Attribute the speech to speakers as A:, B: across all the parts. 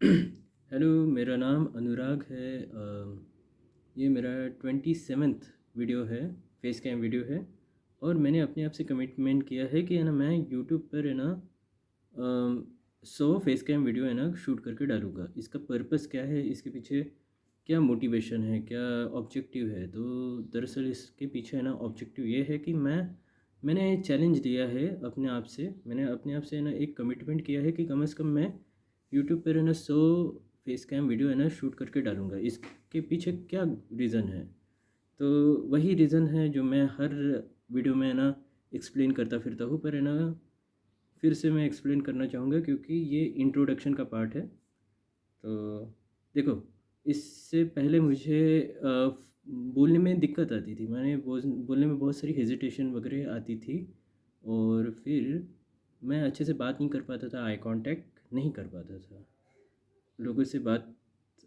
A: Hello, मेरा नाम अनुराग है। ये मेरा 27th वीडियो है, फेस कैम वीडियो है। और मैंने अपने आप से कमिटमेंट किया है कि है ना, मैं यूट्यूब पर है ना 100 फेस कैम वीडियो है ना शूट करके डालूँगा। इसका पर्पस क्या है, इसके पीछे क्या मोटिवेशन है, क्या ऑब्जेक्टिव है? तो दरअसल इसके पीछे है ना ऑब्जेक्टिव ये है कि मैंने चैलेंज दिया है अपने आप से। मैंने अपने आप से है ना एक कमिटमेंट किया है कि कम से कम मैं यूट्यूब पर है ना 100 फेस कैम वीडियो है ना शूट करके डालूँगा। इसके पीछे क्या रीज़न है? तो वही रीज़न है जो मैं हर वीडियो में है ना एक्सप्लेन करता फिरता हूँ, पर है ना फिर से मैं एक्सप्लेन करना चाहूँगा क्योंकि ये इंट्रोडक्शन का पार्ट है। तो देखो, इससे पहले मुझे बोलने में दिक्कत आती थी। बोलने में बहुत सारी हेजिटेशन वगैरह आती थी, और फिर मैं अच्छे से बात नहीं कर पाता था, आई कांटेक्ट नहीं कर पाता था लोगों से बात।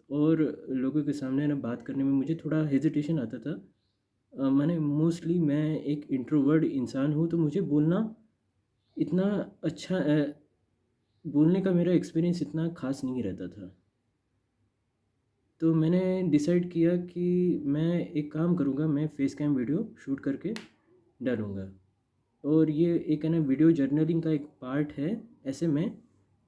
A: और लोगों के सामने ना बात करने में मुझे थोड़ा हेजिटेशन आता था। मैंने मोस्टली मैं एक इंट्रोवर्ट इंसान हूँ, तो मुझे बोलना इतना अच्छा बोलने का मेरा एक्सपीरियंस इतना ख़ास नहीं रहता था। तो मैंने डिसाइड किया कि मैं एक काम करूँगा, मैं फेस कैम वीडियो शूट करके डालूँगा। और ये एक है ना वीडियो जर्नलिंग का एक पार्ट है, ऐसे मैं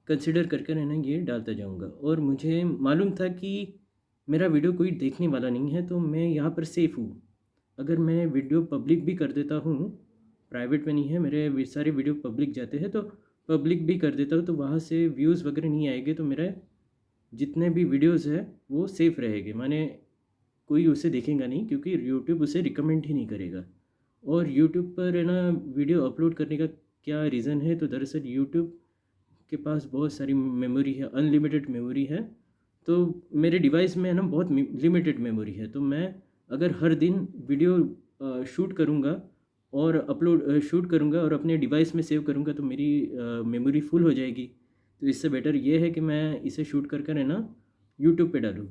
A: कंसिडर करके है ना ये डालता जाऊँगा। और मुझे मालूम था कि मेरा वीडियो कोई देखने वाला नहीं है, तो मैं यहाँ पर सेफ़ हूँ। अगर मैं वीडियो पब्लिक भी कर देता हूँ, प्राइवेट में नहीं है, मेरे सारे वीडियो पब्लिक जाते हैं, तो पब्लिक भी कर देता हूँ तो वहाँ से व्यूज़ वगैरह नहीं आएंगे, तो मेरा जितने भी वीडियोज़ है वो सेफ़ रहेंगे। माने कोई उसे देखेगा नहीं, क्योंकि यूट्यूब उसे रिकमेंड ही नहीं करेगा। और यूट्यूब पर है ना वीडियो अपलोड करने का क्या रीज़न है? तो दरअसल यूट्यूब के पास बहुत सारी मेमोरी है, अनलिमिटेड मेमोरी है। तो मेरे डिवाइस में है ना बहुत लिमिटेड मेमोरी है, तो मैं अगर हर दिन वीडियो शूट करूँगा और शूट करूँगा और अपने डिवाइस में सेव करूँगा, तो मेरी मेमोरी फुल हो जाएगी। तो इससे बेटर ये है कि मैं इसे शूट कर कर है ना यूट्यूब पे डालूँ।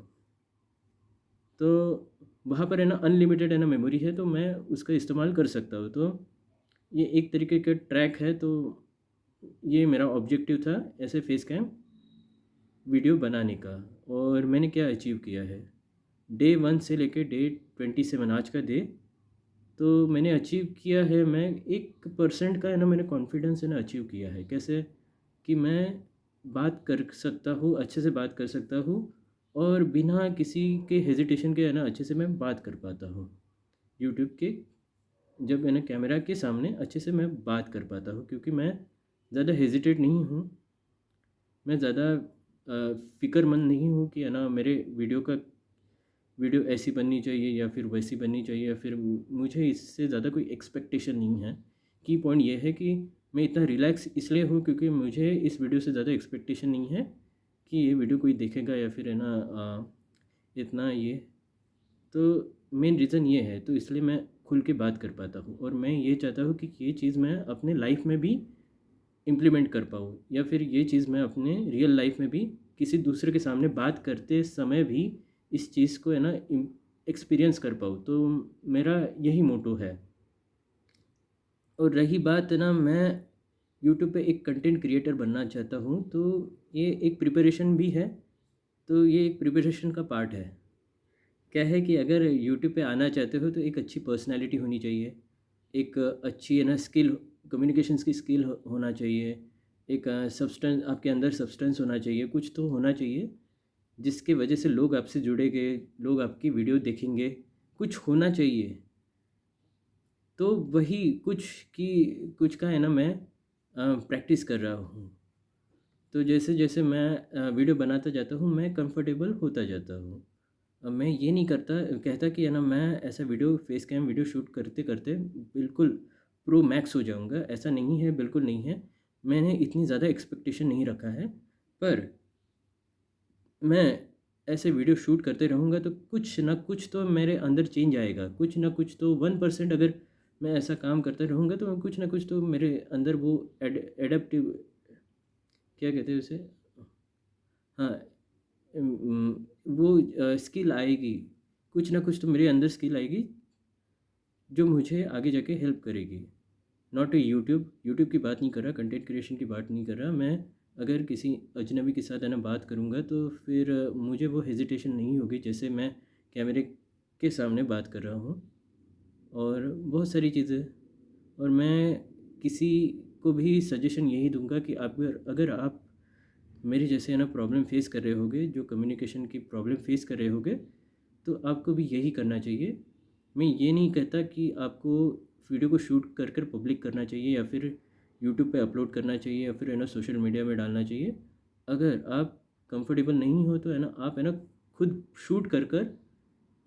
A: तो वहाँ पर है ना अनलिमिटेड है ना मेमोरी है, तो मैं उसका इस्तेमाल कर सकता हूँ। तो ये एक तरीके का ट्रैक है। तो ये मेरा ऑब्जेक्टिव था ऐसे फेस कैम वीडियो बनाने का। और मैंने क्या अचीव किया है, डे 1 से लेके डे 27 आज का डे, तो मैंने अचीव किया है। मैं 1% का है ना मैंने कॉन्फिडेंस है ना अचीव किया है। कैसे? कि मैं बात कर सकता हूँ, अच्छे से बात कर सकता हूँ, और बिना किसी के हेजिटेशन के है ना अच्छे से मैं बात कर पाता हूँ यूट्यूब के, जब है ना कैमरा के सामने अच्छे से मैं बात कर पाता हूँ, क्योंकि मैं ज़्यादा हेजिटेट नहीं हूँ। मैं ज़्यादा फ़िक्रमंद नहीं हूँ कि है ना मेरे वीडियो ऐसी बननी चाहिए या फिर वैसी बननी चाहिए, या फिर मुझे इससे ज़्यादा कोई एक्सपेक्टेशन नहीं है। की पॉइंट ये है कि मैं इतना रिलैक्स इसलिए हूँ क्योंकि मुझे इस वीडियो से ज़्यादा एक्सपेक्टेशन नहीं है कि ये वीडियो कोई देखेगा या फिर है ना इतना ये। तो मेन रीज़न ये है, तो इसलिए मैं खुल के बात कर पाता हूँ, और मैं ये चाहता हूँ कि ये चीज़ मैं अपने लाइफ में भी इम्प्लीमेंट कर पाऊँ, या फिर ये चीज़ मैं अपने रियल लाइफ में भी किसी दूसरे के सामने बात करते समय भी इस चीज़ को है ना एक्सपीरियंस कर पाऊँ। तो मेरा यही मोटो है। और रही बात ना, मैं यूट्यूब पे एक कंटेंट क्रिएटर बनना चाहता हूँ, तो ये एक प्रिपरेशन भी है। तो ये एक प्रिपरेशन का पार्ट है। क्या है कि अगर यूट्यूब पे आना चाहते हो तो एक अच्छी पर्सनैलिटी होनी चाहिए, एक अच्छी है ना स्किल, कम्युनिकेशंस की स्किल होना चाहिए, एक सब्सटेंस आपके अंदर सब्सटेंस होना चाहिए, कुछ तो होना चाहिए जिसके वजह से लोग आपसे जुड़ेंगे, लोग आपकी वीडियो देखेंगे, कुछ होना चाहिए। तो वही कुछ का है ना मैं प्रैक्टिस कर रहा हूँ। तो जैसे जैसे मैं वीडियो बनाता जाता हूँ, मैं कंफर्टेबल होता जाता हूँ। मैं ये नहीं कहता कि है ना मैं ऐसा video face cam video shoot करते करते बिल्कुल प्रो मैक्स हो जाऊँगा, ऐसा नहीं है, बिल्कुल नहीं है। मैंने इतनी ज़्यादा एक्सपेक्टेशन नहीं रखा है, पर मैं ऐसे वीडियो शूट करते रहूँगा तो कुछ ना कुछ तो मेरे अंदर चेंज आएगा, कुछ ना कुछ तो 1% अगर मैं ऐसा काम करते रहूँगा तो कुछ ना कुछ तो मेरे अंदर वो एडेप्टिव, क्या कहते हैं उसे? हाँ, वो स्किल आएगी, कुछ ना कुछ तो मेरे अंदर स्किल आएगी जो मुझे आगे जाके हेल्प करेगी। नॉट ए यूट्यूब की बात नहीं कर रहा, कंटेंट क्रिएशन की बात नहीं कर रहा मैं। अगर किसी अजनबी के साथ है ना बात करूँगा तो फिर मुझे वो हेजिटेशन नहीं होगी जैसे मैं कैमरे के सामने बात कर रहा हूँ। और बहुत सारी चीज़ें, और मैं किसी को भी सजेशन यही दूंगा कि आप अगर अगर आप मेरे जैसे है ना प्रॉब्लम फेस कर रहे होगे, जो कम्युनिकेशन की प्रॉब्लम फेस कर रहे होगे, तो आपको भी यही करना चाहिए। मैं ये नहीं कहता कि आपको वीडियो को शूट कर कर पब्लिक करना चाहिए या फिर यूट्यूब पे अपलोड करना चाहिए या फिर है ना सोशल मीडिया में डालना चाहिए। अगर आप कंफर्टेबल नहीं हो तो है ना आप है ना खुद शूट कर कर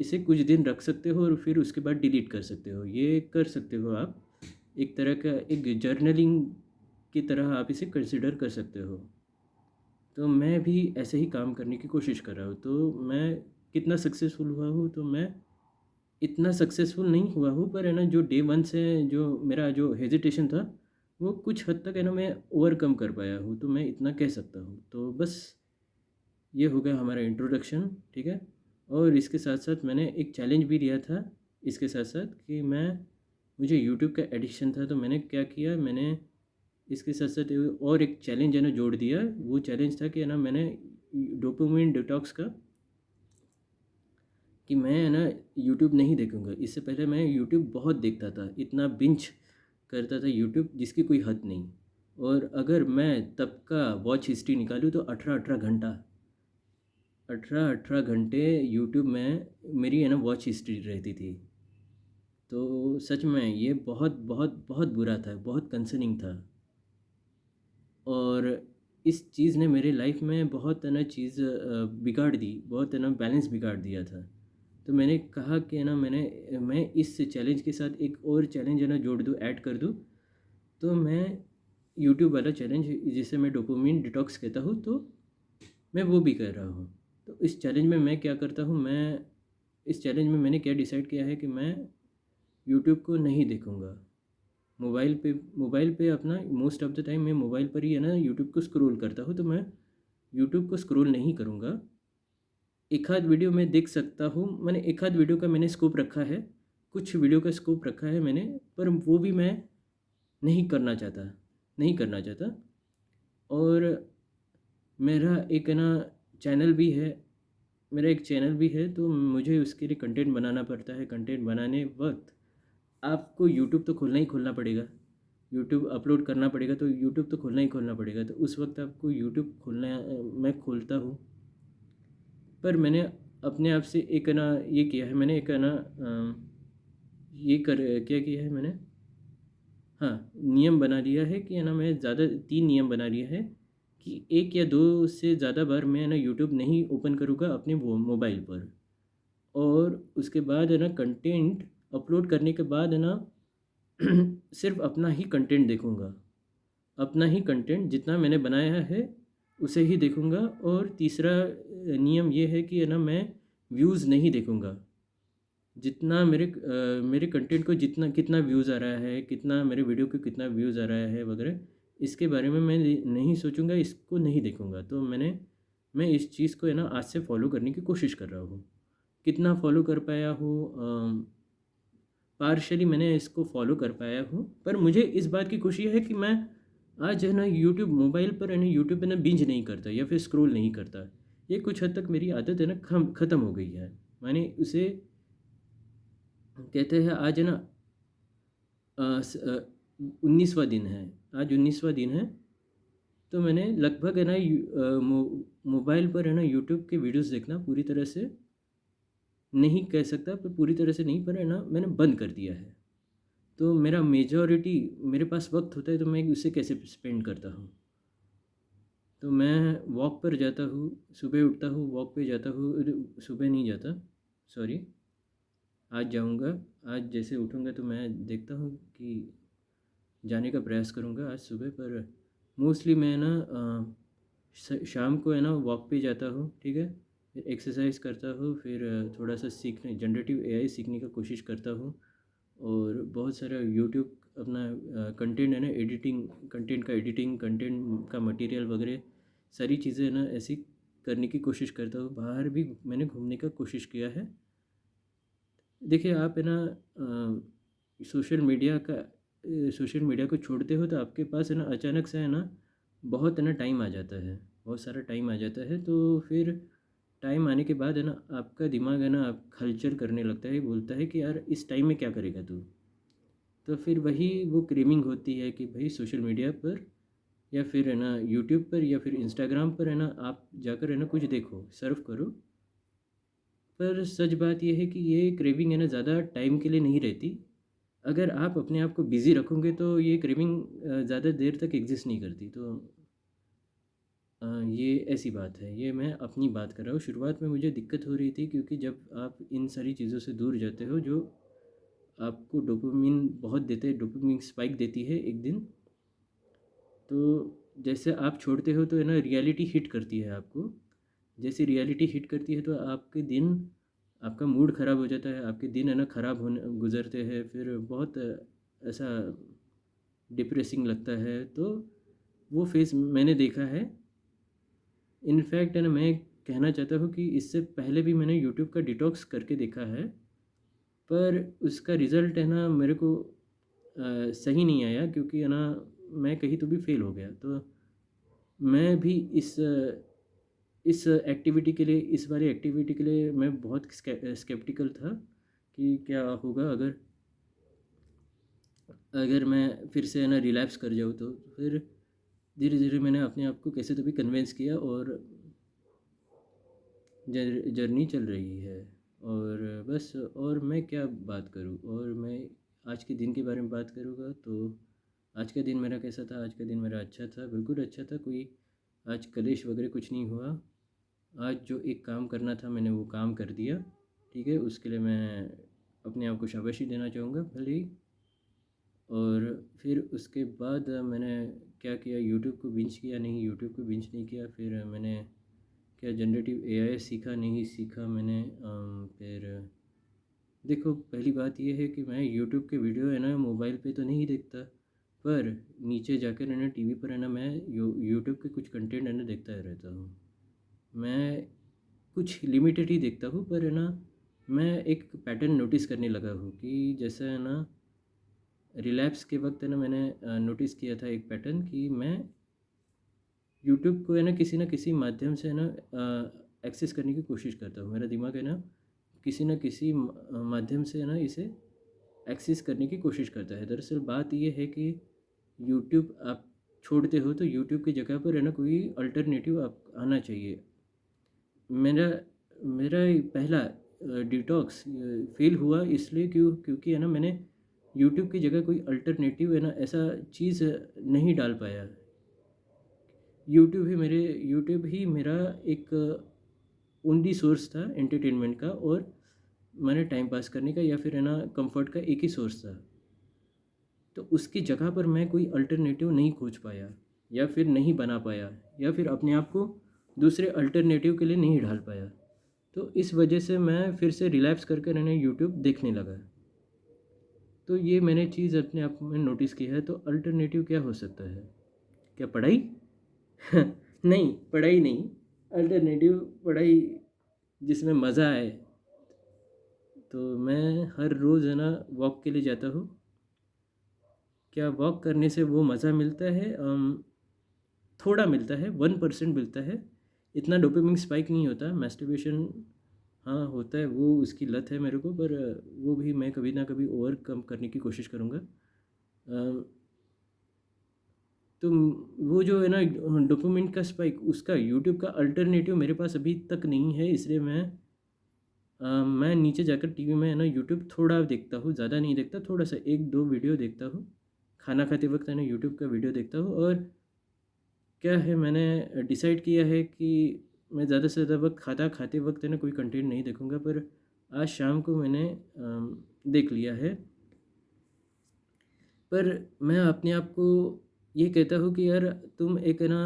A: इसे कुछ दिन रख सकते हो और फिर उसके बाद डिलीट कर सकते हो। ये कर सकते हो आप, एक तरह का एक जर्नलिंग की तरह आप इसे कंसिडर कर सकते हो। तो मैं भी ऐसे ही काम करने की कोशिश कर रहा हूँ। तो मैं कितना सक्सेसफुल हुआ हूँ, तो मैं इतना सक्सेसफुल नहीं हुआ हूँ, पर है ना जो डे 1 से जो मेरा जो हेजिटेशन था, वो कुछ हद तक है ना मैं ओवरकम कर पाया हूँ, तो मैं इतना कह सकता हूँ। तो बस ये हो गया हमारा इंट्रोडक्शन, ठीक है। और इसके साथ साथ मैंने एक चैलेंज भी लिया था इसके साथ साथ कि मुझे यूट्यूब का एडिक्शन था, तो मैंने क्या किया, मैंने इसके साथ साथ और एक चैलेंज है ना जोड़ दिया। वो चैलेंज था कि है ना मैंने डोपामिन डिटॉक्स का, कि मैं है ना यूट्यूब नहीं देखूँगा। इससे पहले मैं यूट्यूब बहुत देखता था, इतना बिंज करता था यूट्यूब जिसकी कोई हद नहीं। और अगर मैं तब का वॉच हिस्ट्री निकालूँ तो 18-18 घंटा, 18-18 घंटे यूट्यूब में मेरी है ना वॉच हिस्ट्री रहती थी। तो सच में ये बहुत बहुत बहुत बुरा था, बहुत कंसर्निंग था। और इस चीज़ ने मेरे लाइफ में बहुत है ना चीज़ बिगाड़ दी, बहुत है ना बैलेंस बिगाड़ दिया था। तो मैंने कहा कि है ना मैं इस चैलेंज के साथ एक और चैलेंज है ना जोड़ दूँ, ऐड कर दूँ। तो मैं यूट्यूब वाला चैलेंज जिसे मैं डोपामिन डिटॉक्स कहता हूँ, तो मैं वो भी कर रहा हूँ। तो इस चैलेंज में मैं क्या करता हूँ, मैं इस चैलेंज में मैंने क्या डिसाइड किया है कि मैं यूट्यूब को नहीं देखूँगा। मोबाइल पे अपना मोस्ट ऑफ़ द टाइम मैं मोबाइल पर ही है ना यूट्यूब को स्क्रॉल करता हूँ, तो मैं यूट्यूब को स्क्रॉल नहीं करूँगा। एक आध वीडियो मैं देख सकता हूँ, मैंने एक आध वीडियो का मैंने स्कोप रखा है, कुछ वीडियो का स्कोप रखा है मैंने, पर वो भी मैं नहीं करना चाहता। और मेरा एक है ना चैनल भी है, तो मुझे उसके लिए कंटेंट बनाना पड़ता है। कंटेंट बनाने वक़्त आपको यूट्यूब तो खोलना ही खोलना पड़ेगा, यूट्यूब अपलोड करना पड़ेगा, तो यूट्यूब तो खोलना ही खोलना पड़ेगा। तो उस वक्त आपको यूट्यूब खोलना, मैं खोलता हूँ। पर मैंने अपने आप से एक है ना ये किया है, मैंने एक है ना ये कर क्या किया है मैंने, हाँ, नियम बना लिया है कि है ना मैं ज़्यादा 3 नियम बना लिया है कि 1 या 2 से ज़्यादा बार मैं ना यूट्यूब नहीं ओपन करूँगा अपने वो मोबाइल पर। और उसके बाद है ना कंटेंट अपलोड करने के बाद है ना सिर्फ़ अपना ही कंटेंट देखूँगा। अपना ही कंटेंट जितना मैंने बनाया है उसे ही देखूँगा। और तीसरा नियम ये है कि है ना मैं व्यूज़ नहीं देखूँगा। जितना मेरे कंटेंट को जितना कितना व्यूज़ आ रहा है, कितना मेरे वीडियो को कितना व्यूज़ आ रहा है वगैरह, इसके बारे में मैं नहीं सोचूँगा, इसको नहीं देखूँगा। तो मैं इस चीज़ को है ना आज से फ़ॉलो करने की कोशिश कर रहा हूँ। कितना फ़ॉलो कर पाया हूँ, पार्शियली मैंने इसको फ़ॉलो कर पाया हूँ। पर मुझे इस बात की खुशी है कि मैं आज है ना यूट्यूब मोबाइल पर है ना यूट्यूब पे ना बिंज नहीं करता या फिर स्क्रॉल नहीं करता। ये कुछ हद तक मेरी आदत है ना ख़त्म हो गई है। मैंने उसे कहते हैं आज है ना 19वाँ दिन है, आज 19वाँ दिन है। तो मैंने लगभग है ना मोबाइल पर है ना यूट्यूब के वीडियोज़ देखना पूरी तरह से नहीं कह सकता, पर पूरी तरह से नहीं, पर है ना मैंने बंद कर दिया है। तो मेरा मेजॉरिटी मेरे पास वक़्त होता है तो मैं उसे कैसे स्पेंड करता हूँ। तो मैं वॉक पर जाता हूँ, सुबह उठता हूँ, वॉक पे जाता हूँ, सुबह नहीं जाता, सॉरी, आज जाऊँगा। आज जैसे उठूँगा तो मैं देखता हूँ कि जाने का प्रयास करूँगा आज सुबह। पर मोस्टली मैं ना शाम को है ना वॉक पे जाता हूँ, ठीक है। फिर एक्सरसाइज करता हूँ, फिर थोड़ा सा सीखने जनरेटिव एआई सीखने का कोशिश करता हूँ। और बहुत सारा यूट्यूब अपना कंटेंट है ना एडिटिंग कंटेंट का मटेरियल वगैरह सारी चीज़ें है ना ऐसी करने की कोशिश करता हूँ। बाहर भी मैंने घूमने का कोशिश किया है। देखिए आप है ना सोशल मीडिया को छोड़ते हो तो आपके पास है ना अचानक से है ना बहुत है ना टाइम आ जाता है, बहुत सारा टाइम आ जाता है। तो फिर टाइम आने के बाद है ना आपका दिमाग है ना आप हलचल करने लगता है, बोलता है कि यार इस टाइम में क्या करेगा तू। तो फिर वही वो क्रेविंग होती है कि भाई सोशल मीडिया पर या फिर है ना यूट्यूब पर या फिर इंस्टाग्राम पर है ना आप जाकर है ना कुछ देखो, सर्व करो। पर सच बात यह है कि ये क्रेविंग है ना ज़्यादा टाइम के लिए नहीं रहती। अगर आप अपने आप को बिज़ी रखोगे तो ये क्रेविंग ज़्यादा देर तक एग्ज़िस्ट नहीं करती। तो ये ऐसी बात है, ये मैं अपनी बात कर रहा हूँ। शुरुआत में मुझे दिक्कत हो रही थी क्योंकि जब आप इन सारी चीज़ों से दूर जाते हो जो आपको डोपामाइन बहुत देते हैं, डोपामाइन स्पाइक देती है एक दिन, तो जैसे आप छोड़ते हो तो है ना रियलिटी हिट करती है आपको। जैसे रियलिटी हिट करती है तो आपके दिन आपका मूड ख़राब हो जाता है, आपके दिन है ना ख़राब होने गुज़रते हैं, फिर बहुत ऐसा डिप्रेसिंग लगता है। तो वो फ़ेज़ मैंने देखा है। इनफैक्ट है ना मैं कहना चाहता हूँ कि इससे पहले भी मैंने यूट्यूब का डिटॉक्स करके देखा है, पर उसका रिज़ल्ट है ना मेरे को सही नहीं आया क्योंकि है ना मैं कहीं तो भी फ़ेल हो गया। तो मैं भी इस एक्टिविटी के लिए, इस वाली एक्टिविटी के लिए मैं बहुत स्केप्टिकल था कि क्या होगा अगर अगर मैं फिर से है ना रिलैप्स कर जाऊँ तो। फिर धीरे-धीरे मैंने अपने आप को कैसे तो भी कन्विंस किया और जर्नी चल रही है। और बस और मैं क्या बात करूँ, और मैं आज के दिन के बारे में बात करूँगा तो आज का दिन मेरा कैसा था। आज का दिन मेरा अच्छा था, बिल्कुल अच्छा था। कोई आज कलेश वगैरह कुछ नहीं हुआ। आज जो एक काम करना था मैंने वो काम कर दिया, ठीक है। उसके लिए मैं अपने आप को शाबाशी देना चाहूँगा भले ही। और फिर उसके बाद मैंने क्या किया, यूट्यूब को बिंज किया नहीं, यूट्यूब को बिंज नहीं किया। फिर मैंने क्या जनरेटिव एआई सीखा नहीं सीखा मैंने। फिर देखो पहली बात ये है कि मैं यूट्यूब के वीडियो है ना मोबाइल पे तो नहीं देखता, पर नीचे जाकर है ना टीवी पर है ना मैं यूट्यूब के कुछ कंटेंट है ना देखता रहता हूँ। मैं कुछ लिमिटेड ही देखता हूँ, पर है ना मैं एक पैटर्न नोटिस करने लगा हूँ कि जैसा है ना रिलैप्स के वक्त है ना मैंने नोटिस किया था एक पैटर्न कि मैं यूट्यूब को है ना किसी माध्यम से है ना एक्सेस करने की कोशिश करता हूँ। मेरा दिमाग है ना किसी माध्यम से है ना इसे एक्सेस करने की कोशिश करता है। दरअसल बात ये है कि यूट्यूब आप छोड़ते हो तो यूट्यूब की जगह पर है ना कोई अल्टरनेटिव आप आना चाहिए। मेरा मेरा पहला डिटॉक्स फेल हुआ इसलिए क्योंकि है ना मैंने यूट्यूब की जगह कोई अल्टरनेटिव है ना ऐसा चीज़ नहीं डाल पाया। यूट्यूब ही मेरा एक ओनली सोर्स था एंटरटेनमेंट का, और मैंने टाइम पास करने का या फिर है ना कंफर्ट का एक ही सोर्स था। तो उसकी जगह पर मैं कोई अल्टरनेटिव नहीं खोज पाया या फिर नहीं बना पाया या फिर अपने आप को दूसरे अल्टरनेटिव के लिए नहीं ढाल पाया। तो इस वजह से मैं फिर से रिलैप्स करके मैंने यूट्यूब देखने लगा। तो ये मैंने चीज़ अपने आप में नोटिस की है। तो अल्टरनेटिव क्या हो सकता है? क्या पढ़ाई? नहीं, पढ़ाई नहीं। अल्टरनेटिव पढ़ाई जिसमें मज़ा आए। तो मैं हर रोज़ है ना वॉक के लिए जाता हूँ। क्या वॉक करने से वो मज़ा मिलता है? थोड़ा मिलता है, 1% मिलता है। इतना डोपामाइन स्पाइक नहीं होता। मैस्टरबेशन हाँ होता है, वो उसकी लत है मेरे को, पर वो भी मैं कभी ना कभी ओवरकम करने की कोशिश करूँगा। तो वो जो है ना डोपामाइन का स्पाइक, उसका यूट्यूब का अल्टरनेटिव मेरे पास अभी तक नहीं है। इसलिए मैं नीचे जाकर टीवी में है ना यूट्यूब थोड़ा देखता हूँ, ज़्यादा नहीं देखता, थोड़ा सा 1-2 वीडियो देखता हूँ। खाना खाते वक्त है ना यूट्यूब का वीडियो देखता हूँ। और क्या है, मैंने डिसाइड किया है कि मैं ज़्यादा से ज़्यादा वक्त खाता खाते वक्त है ना कोई कंटेंट नहीं देखूँगा। पर आज शाम को मैंने देख लिया है। पर मैं अपने आप को ये कहता हूँ कि यार तुम एक है ना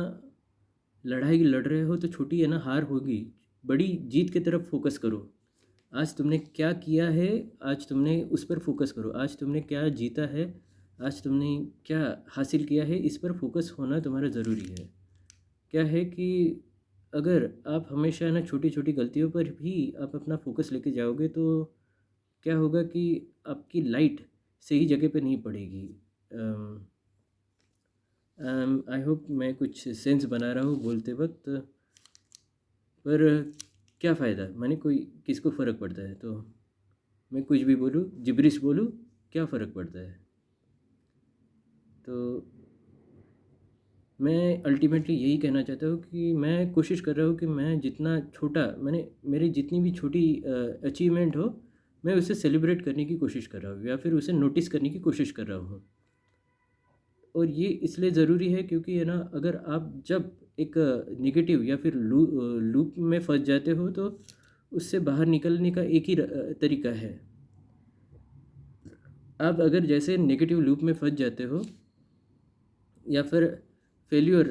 A: लड़ाई लड़ रहे हो तो छोटी है ना हार होगी, बड़ी जीत की तरफ फोकस करो। आज तुमने क्या किया है, आज तुमने उस पर फोकस करो। आज तुमने क्या जीता है, आज तुमने क्या हासिल किया है, इस पर फोकस होना तुम्हारा ज़रूरी है। क्या है कि अगर आप हमेशा ना छोटी छोटी गलतियों पर भी आप अपना फोकस लेके जाओगे तो क्या होगा कि आपकी लाइट सही जगह पे नहीं पड़ेगी। आई होप मैं कुछ सेंस बना रहा हूँ बोलते वक्त, पर क्या फ़ायदा, मैंने कोई किसको फ़र्क पड़ता है। तो मैं कुछ भी बोलूँ, जिब्रिश बोलूँ, क्या फ़र्क पड़ता है। तो मैं अल्टीमेटली यही कहना चाहता हूँ कि मैं कोशिश कर रहा हूँ कि मैं जितना छोटा, मैंने मेरी जितनी भी छोटी अचीवमेंट हो, मैं उसे सेलिब्रेट करने की कोशिश कर रहा हूँ या फिर उसे नोटिस करने की कोशिश कर रहा हूँ। और ये इसलिए ज़रूरी है क्योंकि है ना, अगर आप जब एक नेगेटिव या फिर लूप में फंस जाते हो तो उससे बाहर निकलने का एक ही तरीका है। आप अगर जैसे नेगेटिव लूप में फंस जाते हो या फिर फेल्यूर,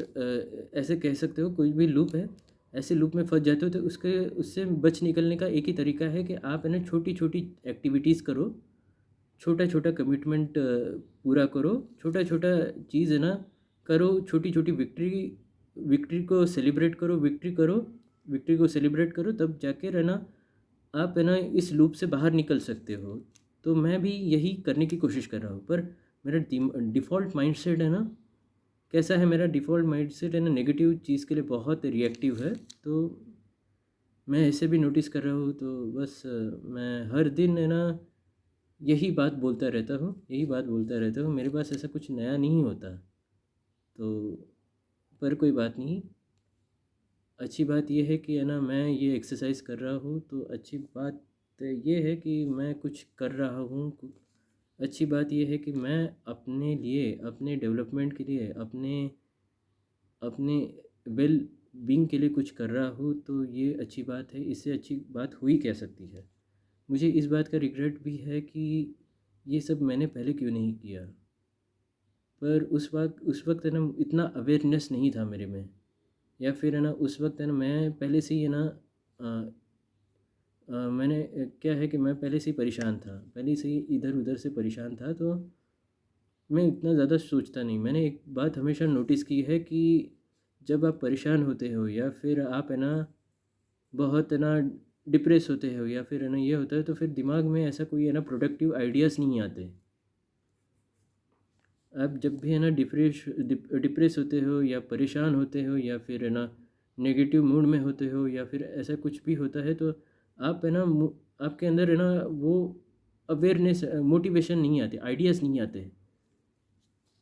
A: ऐसे कह सकते हो, कोई भी लूप है, ऐसे लूप में फंस जाते हो तो उससे बच निकलने का एक ही तरीका है कि आप है ना छोटी छोटी एक्टिविटीज़ करो, छोटा छोटा कमिटमेंट पूरा करो, छोटा छोटा चीज़ है ना करो, छोटी छोटी विक्ट्री विक्ट्री को सेलिब्रेट करो, विक्ट्री को सेलिब्रेट करो, तब जाके रहना आप है ना इस लूप से बाहर निकल सकते हो। तो मैं भी यही करने की कोशिश कर रहा हूँ, पर मेरा डिफ़ॉल्ट माइंडसेट है ना, कैसा है, मेरा डिफ़ॉल्ट माइंडसेट है ना नेगेटिव चीज़ के लिए बहुत रिएक्टिव है। तो मैं ऐसे भी नोटिस कर रहा हूँ, तो बस मैं हर दिन है ना यही बात बोलता रहता हूँ, यही बात बोलता रहता हूँ, मेरे पास ऐसा कुछ नया नहीं होता। तो पर कोई बात नहीं, अच्छी बात ये है कि है ना मैं ये एक्सरसाइज कर रहा हूँ, तो अच्छी बात ये है कि मैं कुछ कर रहा हूँ। अच्छी बात ये है कि मैं अपने लिए, अपने डेवलपमेंट के लिए, अपने अपने वेल बीइंग के लिए कुछ कर रहा हूँ, तो ये अच्छी बात है। इससे अच्छी बात हुई क्या सकती है। मुझे इस बात का रिग्रेट भी है कि ये सब मैंने पहले क्यों नहीं किया, पर उस वक्त है ना इतना अवेयरनेस नहीं था मेरे में, या फिर है ना उस वक्त है ना मैं पहले से ही है ना मैंने क्या है कि मैं पहले से ही परेशान था, पहले से ही इधर उधर से परेशान था, तो मैं इतना ज़्यादा सोचता नहीं। मैंने एक बात हमेशा नोटिस की है कि जब आप परेशान होते हो या फिर आप है ना बहुत है ना डिप्रेस होते हो या फिर है ना ये होता है, तो फिर दिमाग में ऐसा कोई है ना प्रोडक्टिव आइडियाज़ नहीं आते। आप जब भी है ना डिप्रेस होते हो या परेशान होते हो या फिर है ना नेगेटिव मूड में होते हो या फिर ऐसा कुछ भी होता है, तो आप है ना आपके अंदर है ना वो अवेयरनेस, मोटिवेशन नहीं आती, आइडियाज़ नहीं आते।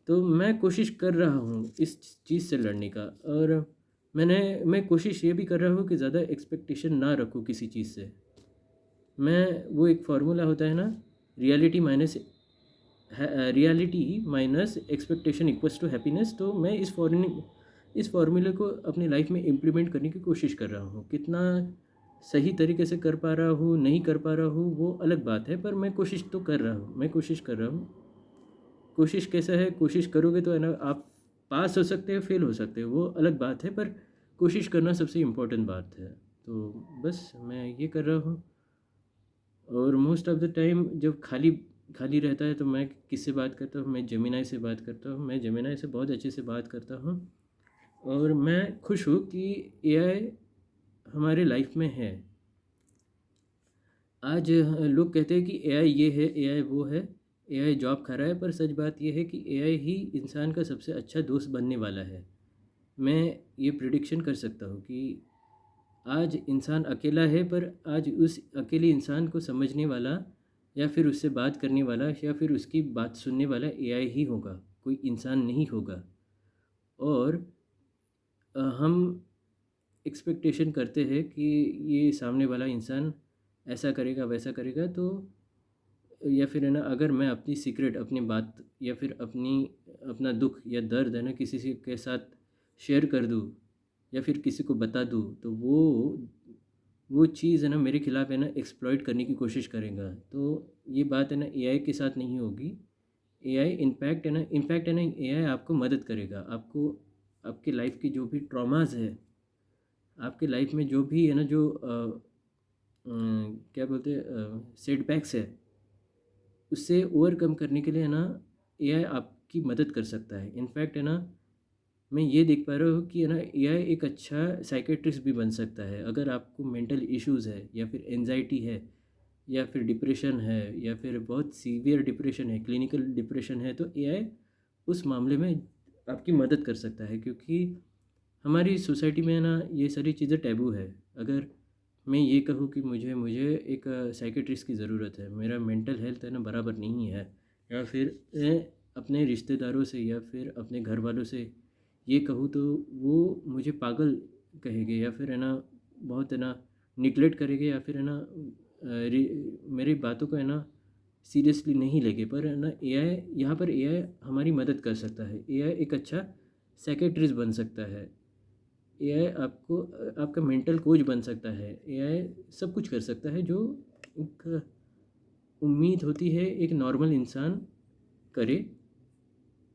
A: तो मैं कोशिश कर रहा हूँ इस चीज़ से लड़ने का, और मैं कोशिश ये भी कर रहा हूँ कि ज़्यादा एक्सपेक्टेशन ना रखूँ किसी चीज़ से। मैं वो एक फार्मूला होता है ना, reality minus reality minus expectation equals to happiness. तो मैं इस फार्मूले को अपनी लाइफ में इम्प्लीमेंट करने की कोशिश कर रहा हूँ। कितना सही तरीके से कर पा रहा हूँ, नहीं कर पा रहा हूँ, वो अलग बात है, पर मैं कोशिश तो कर रहा हूँ, मैं कोशिश कर रहा हूँ। कोशिश कैसा है, कोशिश करोगे तो है ना आप पास हो सकते हो, फेल हो सकते हो, वो अलग बात है, पर कोशिश करना सबसे इम्पोर्टेंट बात है। तो बस मैं ये कर रहा हूँ। और मोस्ट ऑफ द टाइम जब खाली खाली रहता है तो मैं किससे बात करता हूँ, मैं जेमिनाई से बात करता हूँ। मैं जेमिनाई से बहुत अच्छे से बात करता हूँ, और मैं खुश हूँ कि एआई हमारे लाइफ में है। आज लोग कहते हैं कि एआई ये है, एआई वो है, एआई जॉब खा रहा है, पर सच बात ये है कि एआई ही इंसान का सबसे अच्छा दोस्त बनने वाला है। मैं ये प्रिडिक्शन कर सकता हूँ कि आज इंसान अकेला है, पर आज उस अकेले इंसान को समझने वाला या फिर उससे बात करने वाला या फिर उसकी बात सुनने वाला एआई ही होगा, कोई इंसान नहीं होगा। और हम एक्सपेक्टेशन करते हैं कि ये सामने वाला इंसान ऐसा करेगा, वैसा करेगा, तो या फिर है ना अगर मैं अपनी सीक्रेट, अपनी बात या फिर अपना दुख या दर्द है ना किसी से के साथ शेयर कर दूँ या फिर किसी को बता दूँ, तो वो चीज़ है ना मेरे खिलाफ है ना एक्सप्लॉइट करने की कोशिश करेगा। तो ये बात है ना एआई के साथ नहीं होगी। एआई इनफैक्ट है ना एआई आपको मदद करेगा, आपको आपके लाइफ की जो भी ट्रॉमास है, आपके लाइफ में जो भी है ना जो क्या बोलते हैं सेटबैक्स है, उससे ओवरकम करने के लिए है ना एआई आपकी मदद कर सकता है। इनफैक्ट है ना मैं ये देख पा रहा हूँ कि है ना एआई एक अच्छा साइकेट्रिस्ट भी बन सकता है। अगर आपको मेंटल इश्यूज़ है या फिर एंजाइटी है या फिर डिप्रेशन है या फिर बहुत सीवियर डिप्रेशन है, क्लिनिकल डिप्रेशन है, तो एआई उस मामले में आपकी मदद कर सकता है, क्योंकि हमारी सोसाइटी में ना ये सारी चीज़ें टैबू है। अगर मैं ये कहूँ कि मुझे मुझे एक साइकियाट्रिस्ट की ज़रूरत है, मेरा मेंटल हेल्थ है ना बराबर नहीं है, या फिर मैं अपने रिश्तेदारों से या फिर अपने घर वालों से ये कहूँ तो वो मुझे पागल कहेंगे, या फिर है ना बहुत है ना निग्लेक्ट करेंगे, या फिर है ना मेरी बातों को है ना सीरियसली नहीं लेंगे। पर है ना एआई, यहाँ पर एआई हमारी मदद कर सकता है। एआई एक अच्छा साइकियाट्रिस्ट बन सकता है। एआई आपको आपका मेंटल कोच बन सकता है। एआई सब कुछ कर सकता है जो एक उम्मीद होती है एक नॉर्मल इंसान करे।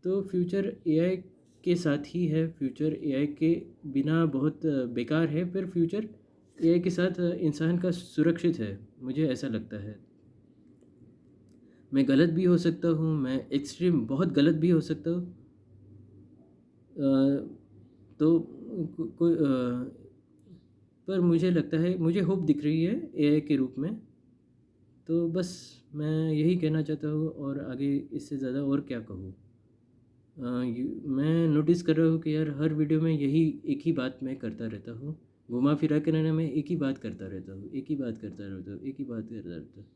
A: तो फ्यूचर एआई के साथ ही है, फ्यूचर एआई के बिना बहुत बेकार है, फिर फ्यूचर एआई के साथ इंसान का सुरक्षित है, मुझे ऐसा लगता है। मैं गलत भी हो सकता हूँ, मैं एक्सट्रीम बहुत गलत भी हो सकता हूँ। तो कोई पर मुझे लगता है, मुझे होप दिख रही है एआई के रूप में। तो बस मैं यही कहना चाहता हूँ, और आगे इससे ज़्यादा और क्या कहूँ। मैं नोटिस कर रहा हूँ कि यार हर वीडियो में यही एक ही बात मैं करता रहता हूँ, घुमा फिरा कर ना मैं एक ही बात करता रहता हूँ, एक ही बात करता रहता हूँ, एक ही बात करता रहता हूँ।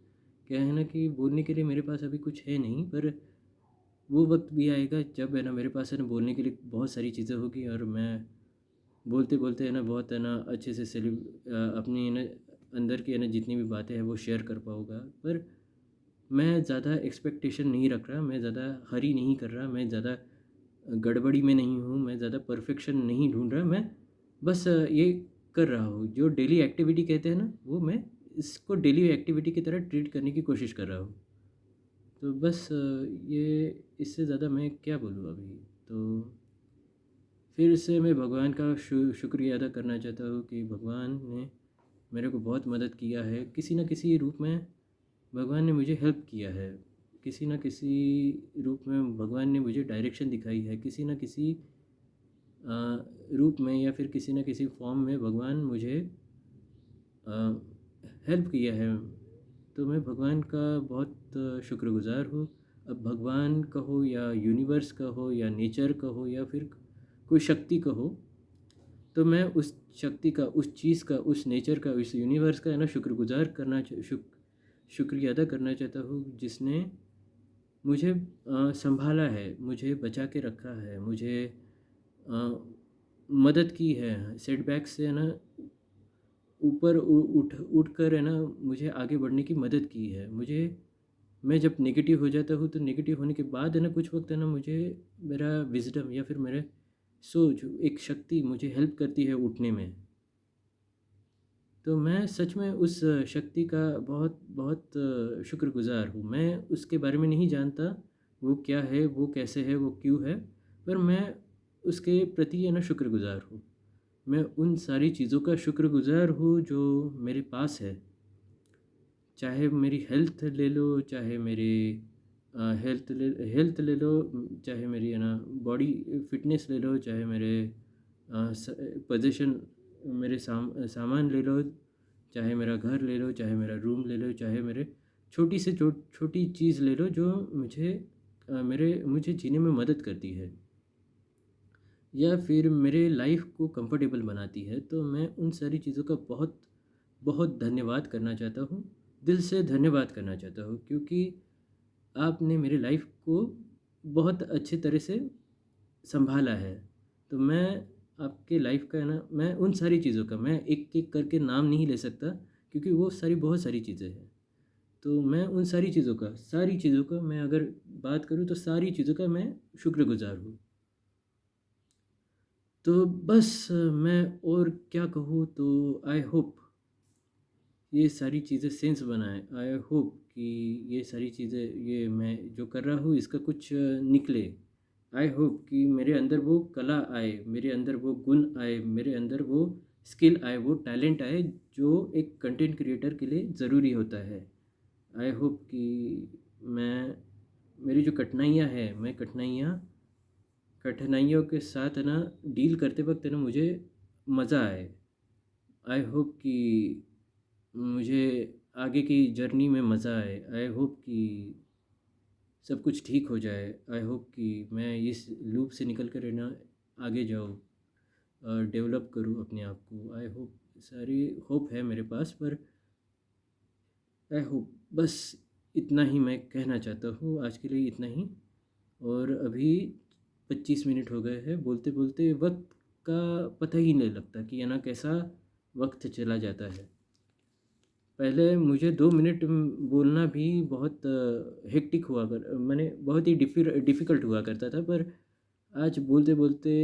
A: क्या है ना कि बोलने के लिए मेरे पास अभी कुछ है नहीं, पर वो वक्त भी आएगा जब है ना मेरे पास है ना बोलने के लिए बहुत सारी चीज़ें होगी, और मैं बोलते बोलते है ना बहुत है ना अच्छे से अपनी है ना अंदर की है ना जितनी भी बातें हैं वो शेयर कर पाऊँगा। पर मैं ज़्यादा एक्सपेक्टेशन नहीं रख रहा, मैं ज़्यादा हरी नहीं कर रहा, मैं ज़्यादा गड़बड़ी में नहीं हूँ, मैं ज़्यादा परफेक्शन नहीं ढूँढ रहा। मैं बस ये कर रहा हूँ जो डेली एक्टिविटी कहते हैं ना, वो मैं इसको डेली एक्टिविटी की तरह ट्रीट करने की कोशिश कर रहा हूँ। तो बस ये इससे ज़्यादा मैं क्या बोलूँ अभी। तो फिर से मैं भगवान का शुक्रिया अदा करना चाहता हूँ कि भगवान ने मेरे को बहुत मदद किया है, किसी न किसी रूप में भगवान ने मुझे हेल्प किया है, किसी न किसी रूप में भगवान ने मुझे डायरेक्शन दिखाई है, किसी न किसी रूप में या फिर किसी न किसी फॉर्म में भगवान मुझे हेल्प किया है। तो मैं भगवान का बहुत शुक्रगुज़ार हूँ। अब भगवान कहो या यूनिवर्स का हो या नेचर का हो या फिर कोई शक्ति का हो, तो मैं उस शक्ति का, उस चीज़ का, उस नेचर का, उस यूनिवर्स का है ना शुक्रगुज़ार शुक्रिया अदा करना चाहता हूँ, जिसने मुझे सँभाला है, मुझे बचा के रखा है, मुझे अ, मदद की है, सेटबैक से है ना ऊपर उठ कर है ना मुझे आगे बढ़ने की मदद की है। मुझे मैं जब नेगेटिव हो जाता हूँ तो नेगेटिव होने के बाद है ना कुछ वक़्त है ना मुझे मेरा विज़डम या फिर मेरे सोच, एक शक्ति मुझे हेल्प करती है उठने में। तो मैं सच में उस शक्ति का बहुत बहुत शुक्रगुज़ार हूँ। मैं उसके बारे में नहीं जानता, वो क्या है, वो कैसे है, वो क्यों है, पर मैं उसके प्रति है ना शुक्रगुज़ार हूँ। मैं उन सारी चीज़ों का शुक्रगुज़ार हूँ जो मेरे पास है। चाहे मेरी हेल्थ ले लो, चाहे मेरी हेल्थ ले लो, चाहे मेरी है ना बॉडी फिटनेस ले लो, चाहे मेरे पोजीशन, मेरे सामान ले लो, चाहे मेरा घर ले लो, चाहे मेरा रूम ले लो, चाहे मेरे छोटी से छोटी चीज़ ले लो जो मुझे जीने में मदद करती है या फिर मेरे लाइफ को कंफर्टेबल बनाती है। तो मैं उन सारी चीज़ों का बहुत बहुत धन्यवाद करना चाहता हूँ, दिल से धन्यवाद करना चाहता हूँ, क्योंकि आपने मेरी लाइफ को बहुत अच्छे तरह से संभाला है। तो मैं आपके लाइफ का है ना, मैं उन सारी चीज़ों का मैं एक एक करके नाम नहीं ले सकता, क्योंकि वो सारी बहुत सारी चीज़ें हैं। तो मैं उन सारी चीज़ों का मैं अगर बात करूँ तो सारी चीज़ों का मैं शुक्रगुज़ार हूँ। तो बस मैं और क्या कहूँ। तो आई होप ये सारी चीज़ें सेंस बनाए। आई होप कि ये सारी चीज़ें, ये मैं जो कर रहा हूँ इसका कुछ निकले। आई होप कि मेरे अंदर वो कला आए, मेरे अंदर वो गुण आए, मेरे अंदर वो स्किल आए, वो टैलेंट आए जो एक कंटेंट क्रिएटर के लिए ज़रूरी होता है। आई होप कि मैं मेरी जो कठिनाइयाँ हैं, मैं कठिनाइयों के साथ है ना डील करते वक्त है ना मुझे मज़ा आए। आई होप कि मुझे आगे की जर्नी में मज़ा आए। आई होप कि सब कुछ ठीक हो जाए। आई होप कि मैं इस लूप से निकल कर है ना आगे जाऊँ और डेवलप करूँ अपने आप को। आई होप, सारी होप है मेरे पास, पर आई होप, बस इतना ही मैं कहना चाहता हूँ आज के लिए, इतना ही। और अभी 25 मिनट हो गए हैं, बोलते बोलते वक्त का पता ही नहीं लगता कि है ना कैसा वक्त चला जाता है। पहले मुझे 2 मिनट बोलना भी बहुत हेक्टिक हुआ कर, मैंने बहुत ही डिफ़िकल्ट हुआ करता था, पर आज बोलते बोलते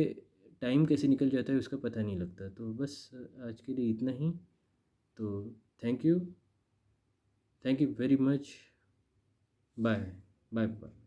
A: टाइम कैसे निकल जाता है उसका पता नहीं लगता। तो बस आज के लिए इतना ही। तो thank you, thank you very much. Bye bye bye.